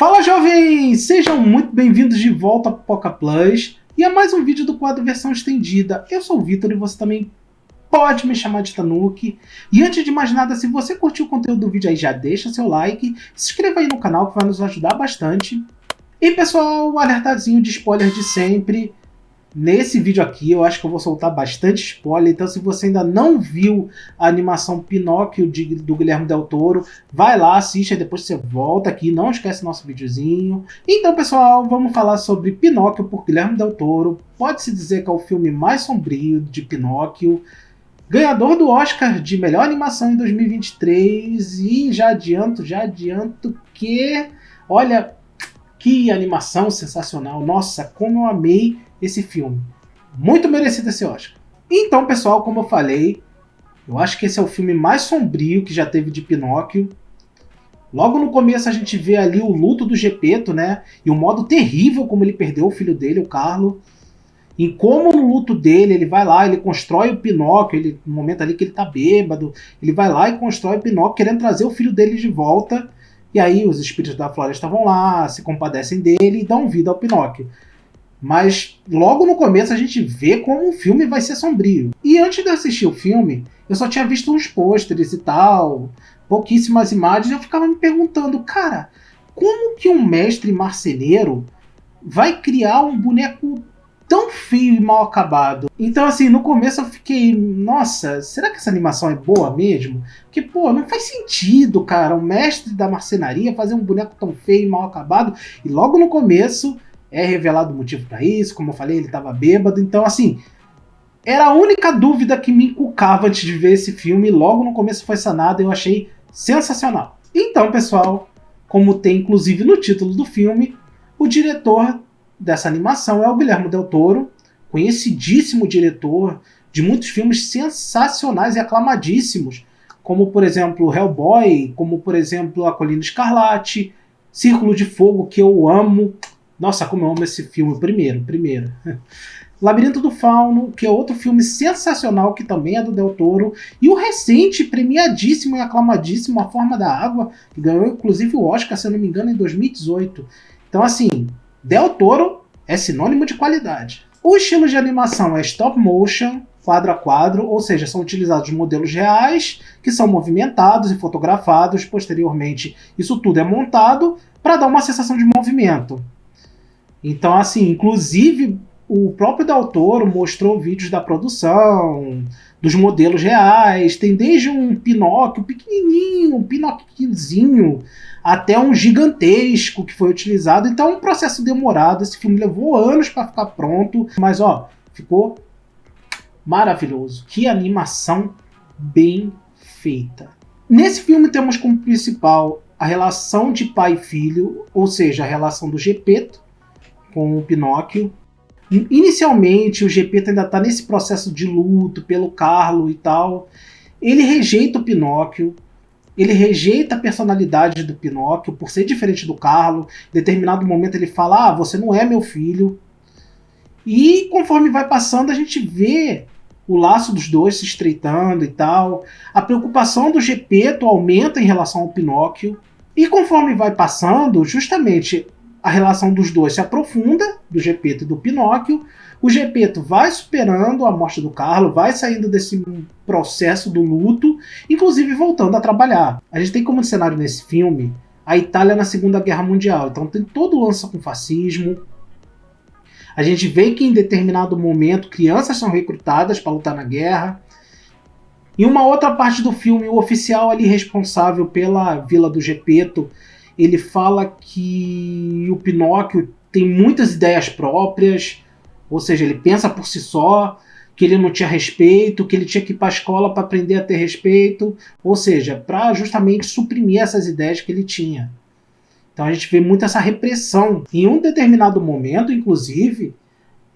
Fala, jovens! Sejam muito bem-vindos de volta ao Poca Plus e a mais um vídeo do quadro Versão Estendida. Eu sou o Vitor e você também pode me chamar de Tanuki. E antes de mais nada, se você curtiu o conteúdo do vídeo aí, já deixa seu like, se inscreva aí no canal que vai nos ajudar bastante. E pessoal, o alertazinho de spoiler de sempre. Nesse vídeo aqui eu acho que eu vou soltar bastante spoiler, então se você ainda não viu a animação Pinóquio do Guilherme Del Toro, vai lá, assiste, e depois você volta aqui, não esquece nosso videozinho. Então pessoal, vamos falar sobre Pinóquio por Guilherme Del Toro. Pode-se dizer que é o filme mais sombrio de Pinóquio, ganhador do Oscar de melhor animação em 2023, e já adianto que, olha, que animação sensacional, nossa, como eu amei esse filme. Muito merecido esse Oscar. Então, pessoal, como eu falei, eu acho que esse é o filme mais sombrio que já teve de Pinóquio. Logo no começo a gente vê ali o luto do Geppetto, né? E o modo terrível como ele perdeu o filho dele, o Carlo. E como no luto dele, ele vai lá, ele constrói o Pinóquio, no momento ali que ele tá bêbado, ele vai lá e constrói o Pinóquio, querendo trazer o filho dele de volta. E aí os espíritos da floresta vão lá, se compadecem dele e dão vida ao Pinóquio. Mas logo no começo a gente vê como o filme vai ser sombrio. E antes de assistir o filme, eu só tinha visto uns pôsteres e tal, pouquíssimas imagens, e eu ficava me perguntando, cara, como que um mestre marceneiro vai criar um boneco tão feio e mal acabado? Então assim, no começo eu fiquei, nossa, será que essa animação é boa mesmo? Porque, pô, não faz sentido, cara, um mestre da marcenaria fazer um boneco tão feio e mal acabado. E logo no começo é revelado o motivo para isso, como eu falei, ele estava bêbado, então assim, era a única dúvida que me encucava antes de ver esse filme, e logo no começo foi sanada e eu achei sensacional. Então, pessoal, como tem inclusive no título do filme, o diretor dessa animação é o Guilherme Del Toro, conhecidíssimo diretor de muitos filmes sensacionais e aclamadíssimos, como por exemplo Hellboy, como por exemplo A Colina Escarlate, Círculo de Fogo, que eu amo. Nossa, como eu amo esse filme, primeiro. Labirinto do Fauno, que é outro filme sensacional, que também é do Del Toro. E o recente, premiadíssimo e aclamadíssimo, A Forma da Água, que ganhou inclusive o Oscar, se eu não me engano, em 2018. Então assim, Del Toro é sinônimo de qualidade. O estilo de animação é stop motion, quadro a quadro, ou seja, são utilizados modelos reais, que são movimentados e fotografados. Posteriormente, isso tudo é montado para dar uma sensação de movimento. Então, assim, inclusive o próprio Del Toro mostrou vídeos da produção, dos modelos reais, tem desde um Pinóquio pequenininho, um Pinóquiozinho, até um gigantesco que foi utilizado. Então é um processo demorado, esse filme levou anos para ficar pronto, mas ó, ficou maravilhoso. Que animação bem feita. Nesse filme temos como principal a relação de pai e filho, ou seja, a relação do Geppetto com o Pinóquio. Inicialmente o Geppetto ainda está nesse processo de luto pelo Carlo e tal. Ele rejeita o Pinóquio, ele rejeita a personalidade do Pinóquio por ser diferente do Carlo. Em determinado momento ele fala, ah, você não é meu filho. E conforme vai passando a gente vê o laço dos dois se estreitando e tal. A preocupação do Geppetto aumenta em relação ao Pinóquio. E conforme vai passando, justamente a relação dos dois se aprofunda, do Geppetto e do Pinóquio. O Geppetto vai superando a morte do Carlo, vai saindo desse processo do luto, inclusive voltando a trabalhar. A gente tem como cenário nesse filme a Itália na Segunda Guerra Mundial, então tem todo o lance com o fascismo. A gente vê que em determinado momento crianças são recrutadas para lutar na guerra. Em uma outra parte do filme, o oficial ali responsável pela vila do Geppetto, ele fala que o Pinóquio tem muitas ideias próprias, ou seja, ele pensa por si só, que ele não tinha respeito, que ele tinha que ir para a escola para aprender a ter respeito, ou seja, para justamente suprimir essas ideias que ele tinha. Então a gente vê muito essa repressão. Em um determinado momento, inclusive,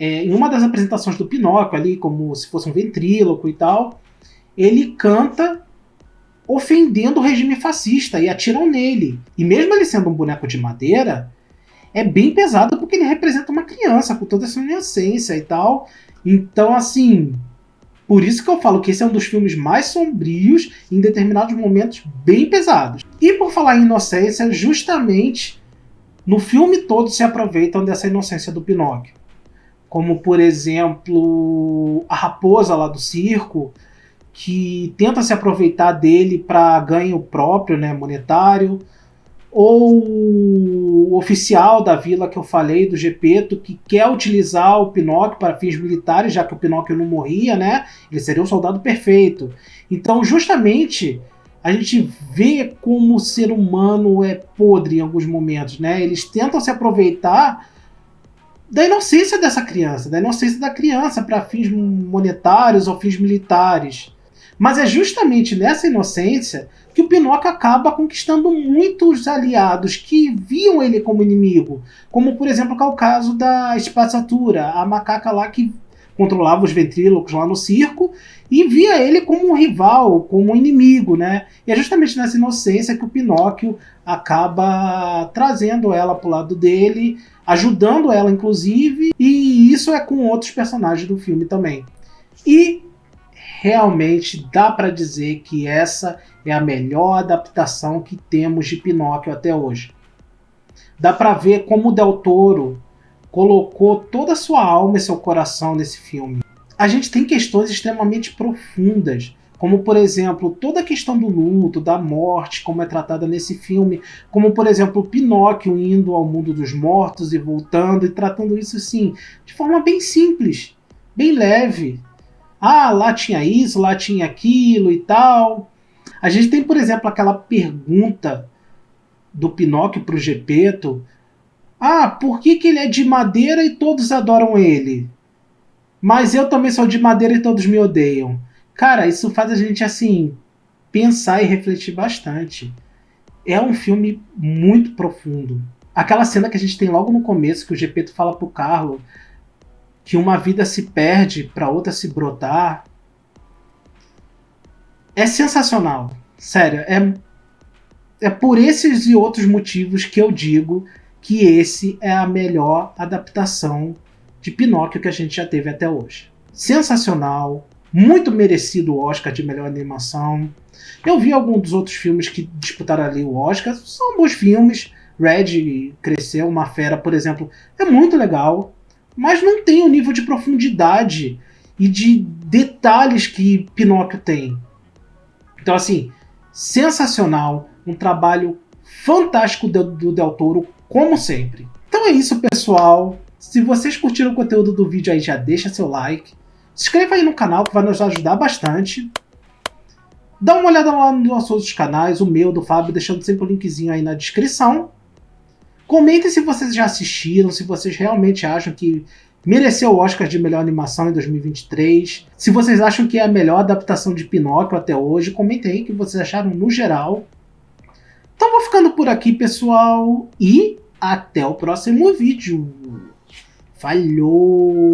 em uma das apresentações do Pinóquio, ali como se fosse um ventríloco e tal, ele canta ofendendo o regime fascista e atiram nele. E mesmo ele sendo um boneco de madeira, é bem pesado porque ele representa uma criança com toda essa inocência e tal. Então, assim, por isso que eu falo que esse é um dos filmes mais sombrios, em determinados momentos bem pesados. E por falar em inocência, justamente no filme todo se aproveitam dessa inocência do Pinóquio. Como, por exemplo, a raposa lá do circo, que tenta se aproveitar dele para ganho próprio, né, monetário, ou o oficial da vila que eu falei, do Gepeto, que quer utilizar o Pinóquio para fins militares, já que o Pinóquio não morria, né? Ele seria um soldado perfeito. Então, justamente, a gente vê como o ser humano é podre em alguns momentos, né? Eles tentam se aproveitar da inocência dessa criança, da inocência da criança para fins monetários ou fins militares. Mas é justamente nessa inocência que o Pinóquio acaba conquistando muitos aliados que viam ele como inimigo. Como, por exemplo, que é o caso da Espazzatura, a macaca lá que controlava os ventrílocos lá no circo e via ele como um rival, como um inimigo, né? E é justamente nessa inocência que o Pinóquio acaba trazendo ela para o lado dele, ajudando ela, inclusive, e isso é com outros personagens do filme também. E realmente dá para dizer que essa é a melhor adaptação que temos de Pinóquio até hoje. Dá para ver como o Del Toro colocou toda a sua alma e seu coração nesse filme. A gente tem questões extremamente profundas, como, por exemplo, toda a questão do luto, da morte, como é tratada nesse filme, como, por exemplo, o Pinóquio indo ao mundo dos mortos e voltando, e tratando isso, sim, de forma bem simples, bem leve. Ah, lá tinha isso, lá tinha aquilo e tal. A gente tem, por exemplo, aquela pergunta do Pinóquio pro Gepeto. Ah, por que ele é de madeira e todos adoram ele? Mas eu também sou de madeira e todos me odeiam. Cara, isso faz a gente, assim, pensar e refletir bastante. É um filme muito profundo. Aquela cena que a gente tem logo no começo, que o Gepeto fala pro Carlo que uma vida se perde para outra se brotar. É sensacional. Sério, é por esses e outros motivos que eu digo que esse é a melhor adaptação de Pinóquio que a gente já teve até hoje. Sensacional, muito merecido o Oscar de melhor animação. Eu vi alguns dos outros filmes que disputaram ali o Oscar, são bons filmes. Red Cresceu, Uma Fera, por exemplo, é muito legal, mas não tem o nível de profundidade e de detalhes que Pinóquio tem. Então, assim, sensacional, um trabalho fantástico do Del Toro, como sempre. Então é isso, pessoal. Se vocês curtiram o conteúdo do vídeo aí, já deixa seu like. Se inscreva aí no canal, que vai nos ajudar bastante. Dá uma olhada lá nos nossos outros canais, o meu, do Fábio, deixando sempre o linkzinho aí na descrição. Comentem se vocês já assistiram, se vocês realmente acham que mereceu o Oscar de melhor animação em 2023. Se vocês acham que é a melhor adaptação de Pinóquio até hoje, comentem aí o que vocês acharam no geral. Então vou ficando por aqui, pessoal, e até o próximo vídeo. Falhou!